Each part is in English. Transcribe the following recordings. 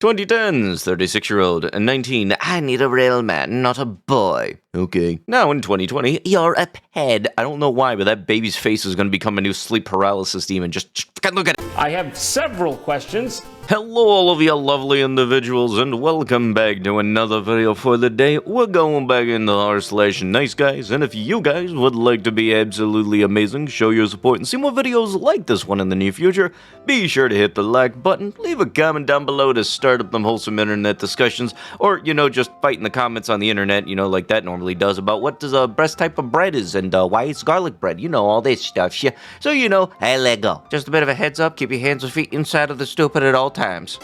2010s, 36-year-old, 19, I need a real man, not a boy. Okay. Now in 2020, you're a ped. I don't know why, but that baby's face is going to become a new sleep paralysis demon. Just look at it. I have several questions. Hello all of you lovely individuals, and welcome back to another video for the day. We're going back into r/niceguys, and if you guys would like to be absolutely amazing, show your support, and see more videos like this one in the near future, be sure to hit the like button, leave a comment down below to start up them wholesome internet discussions, or, just fight in the comments on the internet, like that normally does, about what does a breast type of bread is, and why it's garlic bread, all this stuff, shit. So, hey, let go. Just a bit of a heads up, keep your hands and feet inside of the stupid at all times.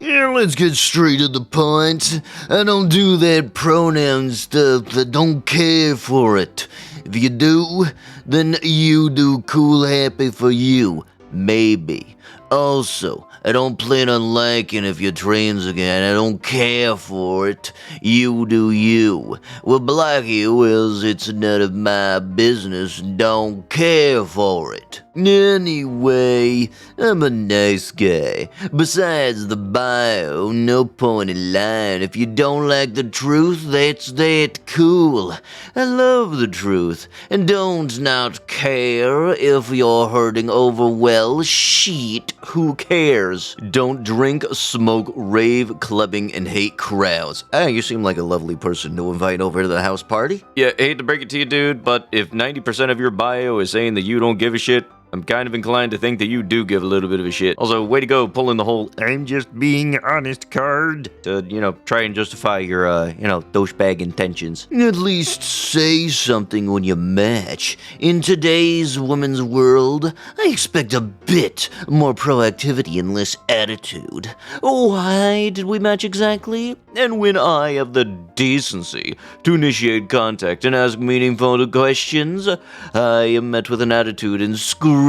Yeah, let's get straight to the point. I don't do that pronoun stuff. I don't care for it. If you do, then you do cool happy for you. Maybe. Also, I don't plan on liking if you're trans again. I don't care for it. You do you. What block you is it's none of my business. Don't care for it. Anyway, I'm a nice guy. Besides the bio, no point in lying. If you don't like the truth, that's that cool. I love the truth. And don't not care if you're hurting over, well, shit, who cares? Don't drink, smoke, rave, clubbing, and hate crowds. You seem like a lovely person to invite over to the house party. Yeah, hate to break it to you, dude, but if 90% of your bio is saying that you don't give a shit, I'm kind of inclined to think that you do give a little bit of a shit. Also, way to go pulling the whole "I'm just being honest" card to, try and justify your, douchebag intentions. At least say something when you match. In today's women's world, I expect a bit more proactivity and less attitude. Why did we match exactly? And when I have the decency to initiate contact and ask meaningful questions, I am met with an attitude and screams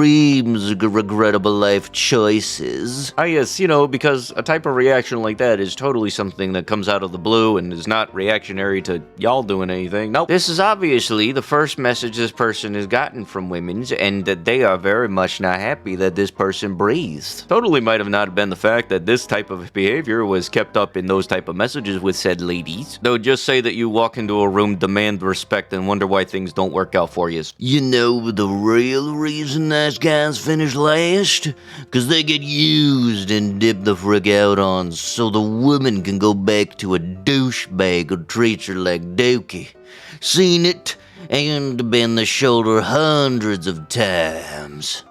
regrettable life choices. Yes, because a type of reaction like that is totally something that comes out of the blue and is not reactionary to y'all doing anything. Nope. This is obviously the first message this person has gotten from women, and that they are very much not happy that this person breathed. Totally might have not been the fact that this type of behavior was kept up in those type of messages with said ladies. Though just say that you walk into a room, demand respect, and wonder why things don't work out for you. You know the real reason nice guys finish last? Cause they get used and dipped the frick out on so the woman can go back to a douchebag who treats her like dookie. Seen it and been the shoulder hundreds of times.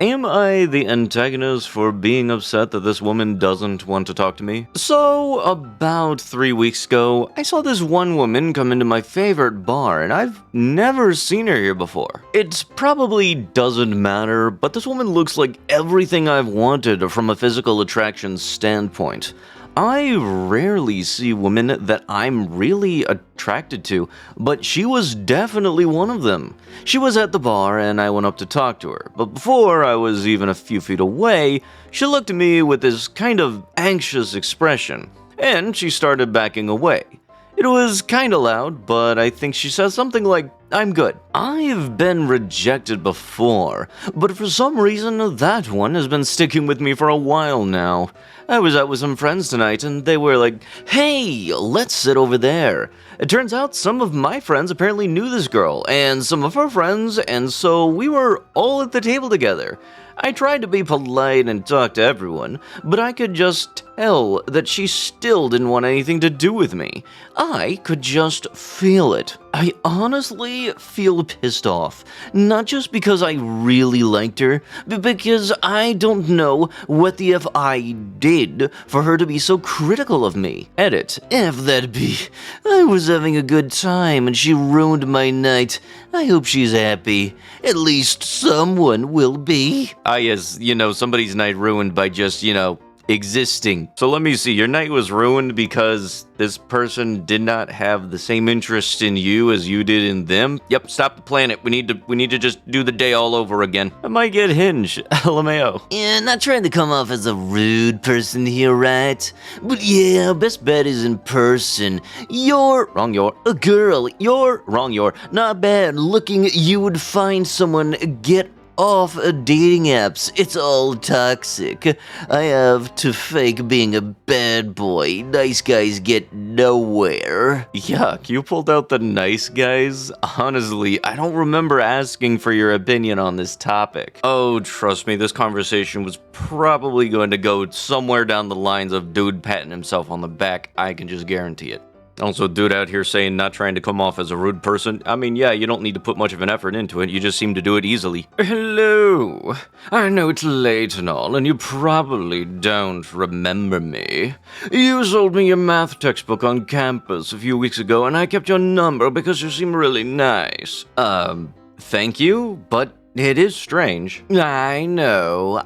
Am I the antagonist for being upset that this woman doesn't want to talk to me? So, about 3 weeks ago, I saw this one woman come into my favorite bar, and I've never seen her here before. It probably doesn't matter, but this woman looks like everything I've wanted from a physical attraction standpoint. I rarely see women that I'm really attracted to, but she was definitely one of them. She was at the bar and I went up to talk to her, but before I was even a few feet away, she looked at me with this kind of anxious expression, and she started backing away. It was kinda loud, but I think she said something like, "I'm good." I've been rejected before, but for some reason that one has been sticking with me for a while now. I was out with some friends tonight and they were like, "Hey, let's sit over there." It turns out some of my friends apparently knew this girl, and some of her friends, and so we were all at the table together. I tried to be polite and talk to everyone, but I could just tell that she still didn't want anything to do with me. I could just feel it. I honestly feel pissed off. Not just because I really liked her, but because I don't know what the F I did for her to be so critical of me. Edit. F that be. I was having a good time and she ruined my night. I hope she's happy. At least someone will be. Yes, somebody's night ruined by just, existing. So let me see, your night was ruined because this person did not have the same interest in you as you did in them? Yep, stop the planet. We need to just do the day all over again. I might get Hinge. LMAO. Yeah, not trying to come off as a rude person here, right? But yeah, best bet is in person. You're Wrong, you're. a girl. You're Wrong, you're. not bad looking. You would find someone. Get off dating apps. It's all toxic. I have to fake being a bad boy. Nice guys get nowhere. Yuck, you pulled out the nice guys? Honestly, I don't remember asking for your opinion on this topic. Oh, trust me, this conversation was probably going to go somewhere down the lines of dude patting himself on the back. I can just guarantee it. Also, dude out here saying not trying to come off as a rude person. I mean, yeah, you don't need to put much of an effort into it. You just seem to do it easily. Hello. I know it's late and all, and you probably don't remember me. You sold me your math textbook on campus a few weeks ago, and I kept your number because you seem really nice. Thank you, but it is strange. I know.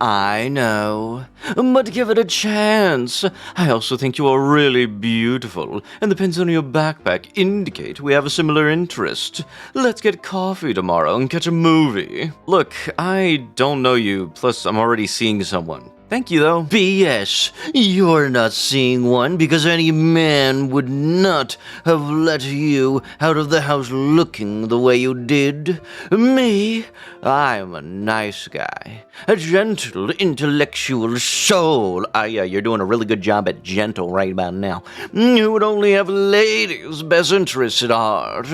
But give it a chance. I also think you are really beautiful, and the pins on your backpack indicate we have a similar interest. Let's get coffee tomorrow and catch a movie. Look, I don't know you, plus I'm already seeing someone. Thank you, though. BS. You're not seeing one because any man would not have let you out of the house looking the way you did. Me? I'm a nice guy. A gentle, intellectual soul. Yeah, you're doing a really good job at gentle right about now. Who would only have ladies' best interests at heart.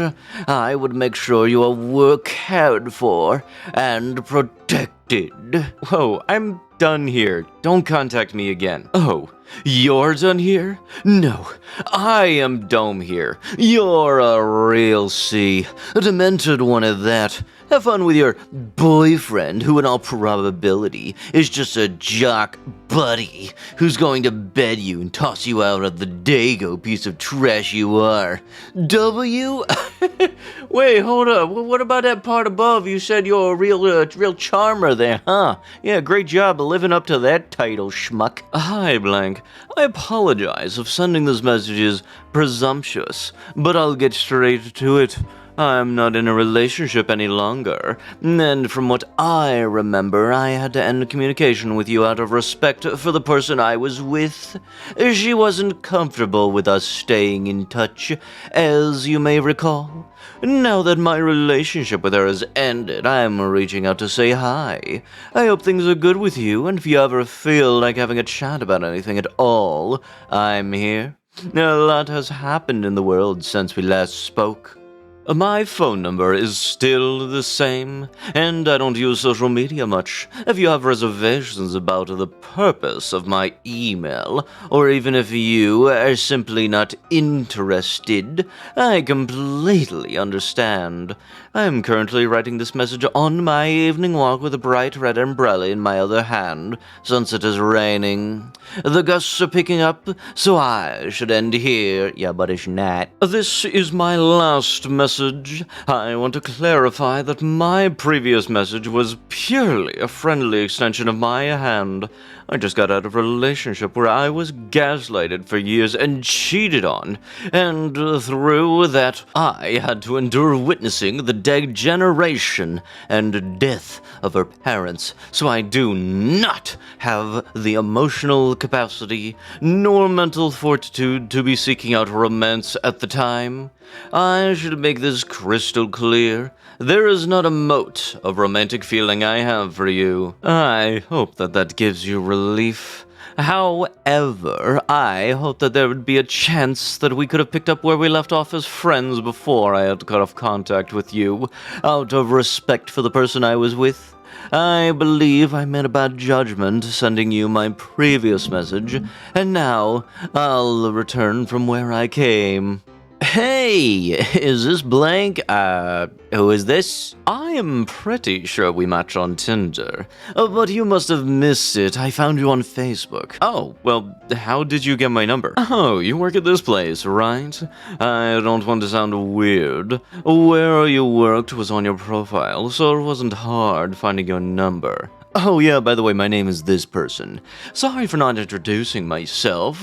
I would make sure you are cared for and protected. Whoa, I'm done here. Don't contact me again. Oh, you're done here? No, I am Dome here. You're a real C. A demented one at that. Have fun with your boyfriend, who in all probability is just a jock buddy who's going to bed you and toss you out of the Dago piece of trash you are. W? Wait, hold up. What about that part above? You said you're a real charmer there, huh? Yeah, great job of living up to that title, schmuck. Hi, Blank. I apologize if sending this message is presumptuous, but I'll get straight to it. I'm not in a relationship any longer, and from what I remember, I had to end communication with you out of respect for the person I was with. She wasn't comfortable with us staying in touch, as you may recall. Now that my relationship with her has ended, I'm reaching out to say hi. I hope things are good with you, and if you ever feel like having a chat about anything at all, I'm here. A lot has happened in the world since we last spoke. My phone number is still the same, and I don't use social media much. If you have reservations about the purpose of my email, or even if you are simply not interested, I completely understand. I am currently writing this message on my evening walk with a bright red umbrella in my other hand, since it is raining. The gusts are picking up, so I should end here. Yeah, but it's not. This is my last message. I want to clarify that my previous message was purely a friendly extension of my hand. I just got out of a relationship where I was gaslighted for years and cheated on, and through that, I had to endure witnessing the degeneration and death of her parents, so I do not have the emotional capacity nor mental fortitude to be seeking out romance at the time. I should make this crystal clear. There is not a mote of romantic feeling I have for you. I hope that gives you relief. However, I hope that there would be a chance that we could have picked up where we left off as friends before I had to cut off contact with you, out of respect for the person I was with. I believe I made a bad judgment sending you my previous message, and now I'll return from where I came. Hey, is this Blank? Who is this? I am pretty sure we match on Tinder, but you must have missed it. I found you on Facebook. Oh, well, how did you get my number? Oh, you work at this place, right? I don't want to sound weird. Where you worked was on your profile, so it wasn't hard finding your number. Oh yeah, by the way, my name is this person. Sorry for not introducing myself.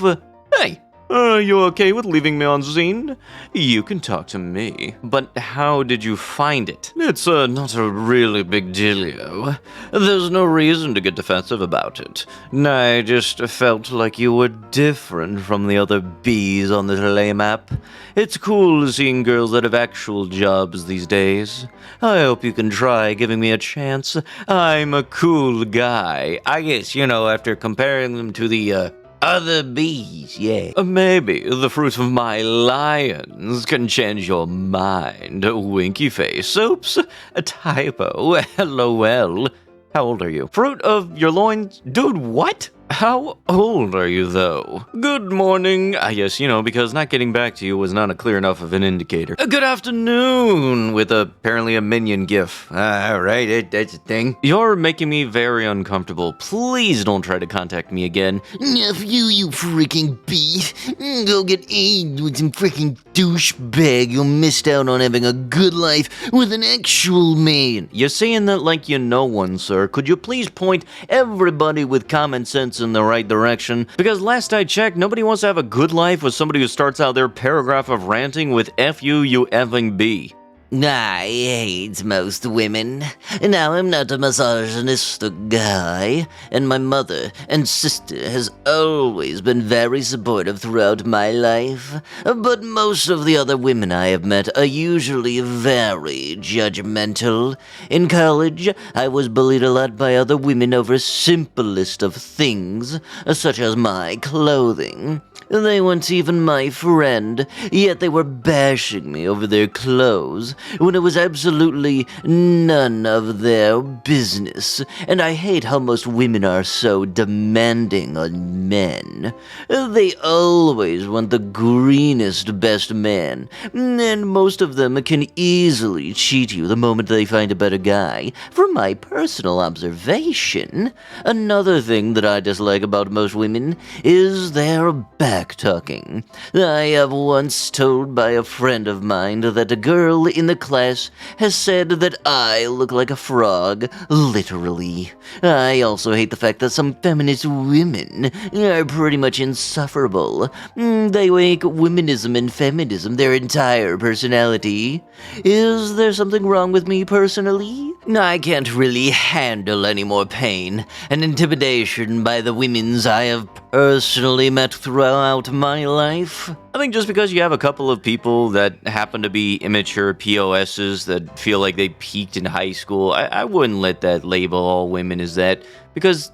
Hey, Are you okay with leaving me on scene? You can talk to me. But how did you find it? It's not a really big dealio. There's no reason to get defensive about it. I just felt like you were different from the other bees on the lame app. It's cool seeing girls that have actual jobs these days. I hope you can try giving me a chance. I'm a cool guy. I guess, after comparing them to the, other bees, yeah. Maybe the fruit of my lions can change your mind. Winky face. Oops. A typo. LOL. How old are you? Fruit of your loins? Dude, what? How old are you, though? Good morning. Yes, because not getting back to you was not a clear enough of an indicator. Good afternoon, with apparently a minion gif. Alright, that's a thing. You're making me very uncomfortable. Please don't try to contact me again. F you freaking bee. Go get AIDS with some freaking douchebag who missed out on having a good life with an actual man. You're saying that like you know one, sir. Could you please point everybody with common sense in the right direction? Because last I checked, nobody wants to have a good life with somebody who starts out their paragraph of ranting with F you effing B. I hate most women. Now, I'm not a misogynist guy, and my mother and sister has always been very supportive throughout my life. But most of the other women I have met are usually very judgmental. In college, I was bullied a lot by other women over simplest of things, such as my clothing. They weren't even my friend, yet they were bashing me over their clothes when it was absolutely none of their business. And I hate how most women are so demanding on men. They always want the greenest, best man, and most of them can easily cheat you the moment they find a better guy, from my personal observation. Another thing that I dislike about most women is their back-talking. I have once told by a friend of mine that a girl in the class has said that I look like a frog, literally. I also hate the fact that some feminist women are pretty much insufferable. They make womanism and feminism their entire personality. Is there something wrong with me personally? I can't really handle any more pain and intimidation by the women's I have personally met throughout my life. I think just because you have a couple of people that happen to be immature POSs that feel like they peaked in high school, I wouldn't let that label all women as that. Because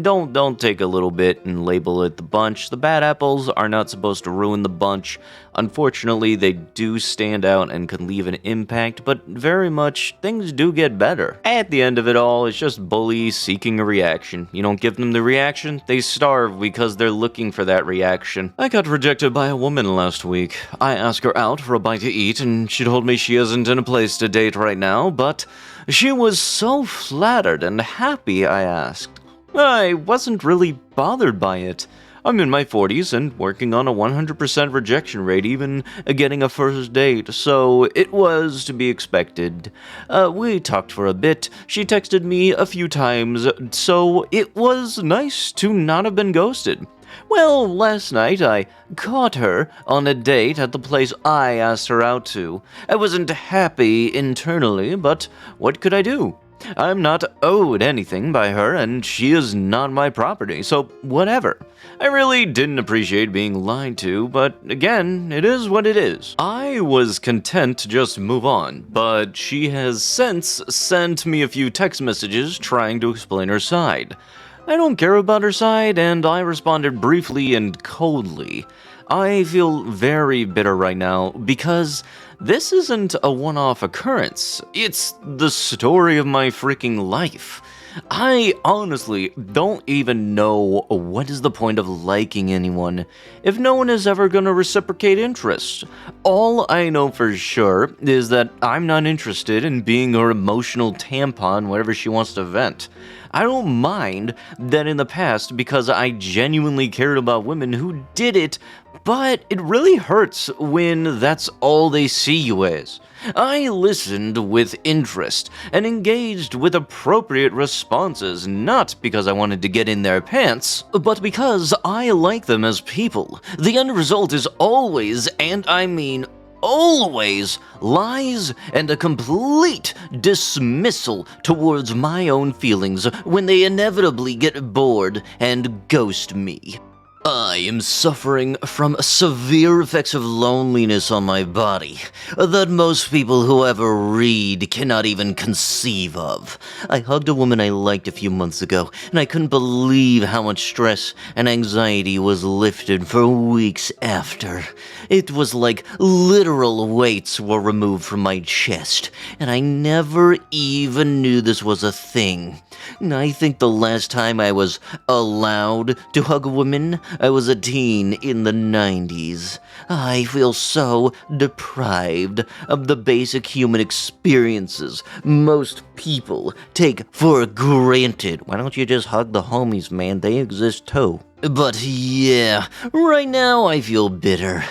don't take a little bit and label it the bunch. The bad apples are not supposed to ruin the bunch. Unfortunately, they do stand out and can leave an impact, but very much things do get better. At the end of it all, it's just bullies seeking a reaction. You don't give them the reaction, they starve because they're looking for that reaction. I got rejected by a woman last week. I asked her out for a bite to eat, and she told me she isn't in a place to date right now, but she was so flattered and happy, I asked. I wasn't really bothered by it. I'm in my 40s and working on a 100% rejection rate, even getting a first date, so it was to be expected. We talked for a bit, she texted me a few times, so it was nice to not have been ghosted. Well, last night I caught her on a date at the place I asked her out to. I wasn't happy internally, but what could I do? I'm not owed anything by her, and she is not my property, so whatever. I really didn't appreciate being lied to, but again, it is what it is. I was content to just move on, but she has since sent me a few text messages trying to explain her side. I don't care about her side, and I responded briefly and coldly. I feel very bitter right now because this isn't a one-off occurrence. It's the story of my freaking life. I honestly don't even know what is the point of liking anyone if no one is ever gonna reciprocate interest. All I know for sure is that I'm not interested in being her emotional tampon whenever she wants to vent. I don't mind that in the past because I genuinely cared about women who did it but it really hurts when that's all they see you as. I listened with interest and engaged with appropriate responses, not because I wanted to get in their pants, but because I like them as people. The end result is always, and I mean always, lies and a complete dismissal towards my own feelings when they inevitably get bored and ghost me. I am suffering from severe effects of loneliness on my body that most people who ever read cannot even conceive of. I hugged a woman I liked a few months ago, and I couldn't believe how much stress and anxiety was lifted for weeks after. It was like literal weights were removed from my chest, and I never even knew this was a thing. I think the last time I was allowed to hug a woman, I was a teen in the 90s. I feel so deprived of the basic human experiences most people take for granted. Why don't you just hug the homies, man? They exist too. But yeah, right now I feel bitter.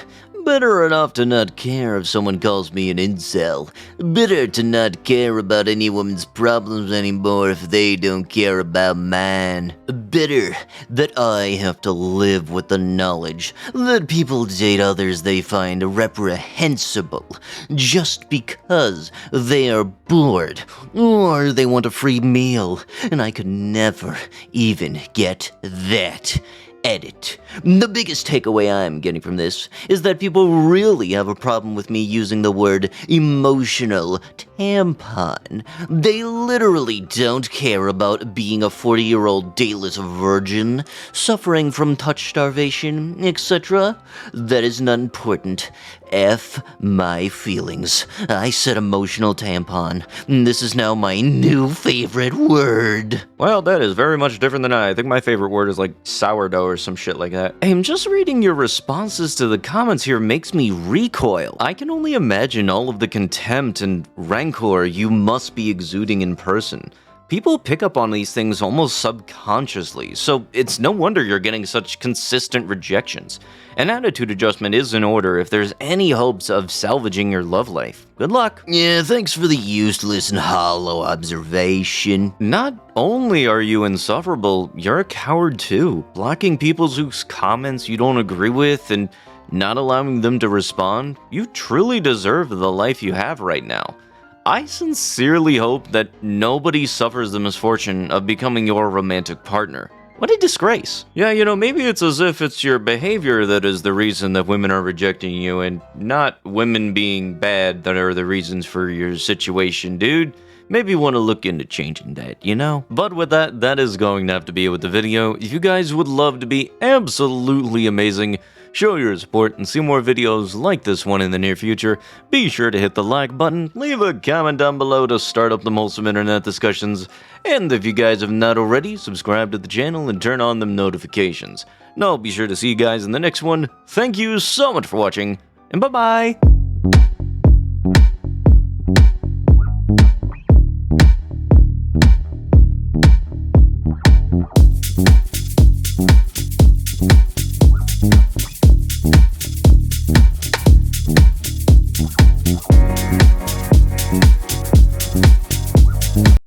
Bitter enough to not care if someone calls me an incel. Bitter to not care about any woman's problems anymore if they don't care about mine. Bitter that I have to live with the knowledge that people date others they find reprehensible just because they are bored or they want a free meal, and I could never even get that. Edit. The biggest takeaway I'm getting from this is that people really have a problem with me using the word emotional tampon. They literally don't care about being a 40-year-old dateless virgin, suffering from touch starvation, etc. That is not important. F my feelings. I said emotional tampon. This is now my new favorite word. Well, that is very much different than I think my favorite word is like sourdough or some shit like that. I'm just reading your responses to the comments here makes me recoil. I can only imagine all of the contempt and rancor you must be exuding in person. People pick up on these things almost subconsciously, so it's no wonder you're getting such consistent rejections. An attitude adjustment is in order if there's any hopes of salvaging your love life. Good luck. Yeah, thanks for the useless and hollow observation. Not only are you insufferable, you're a coward too. Blocking people whose comments you don't agree with and not allowing them to respond, you truly deserve the life you have right now. I sincerely hope that nobody suffers the misfortune of becoming your romantic partner. What a disgrace. Yeah, maybe it's as if it's your behavior that is the reason that women are rejecting you and not women being bad that are the reasons for your situation, dude. Maybe you want to look into changing that, But with that is going to have to be it with the video. If you guys would love to be absolutely amazing, show your support and see more videos like this one in the near future, be sure to hit the like button, leave a comment down below to start up the wholesome internet discussions, and if you guys have not already, subscribe to the channel and turn on them notifications. Now I'll be sure to see you guys in the next one. Thank you so much for watching, and bye-bye!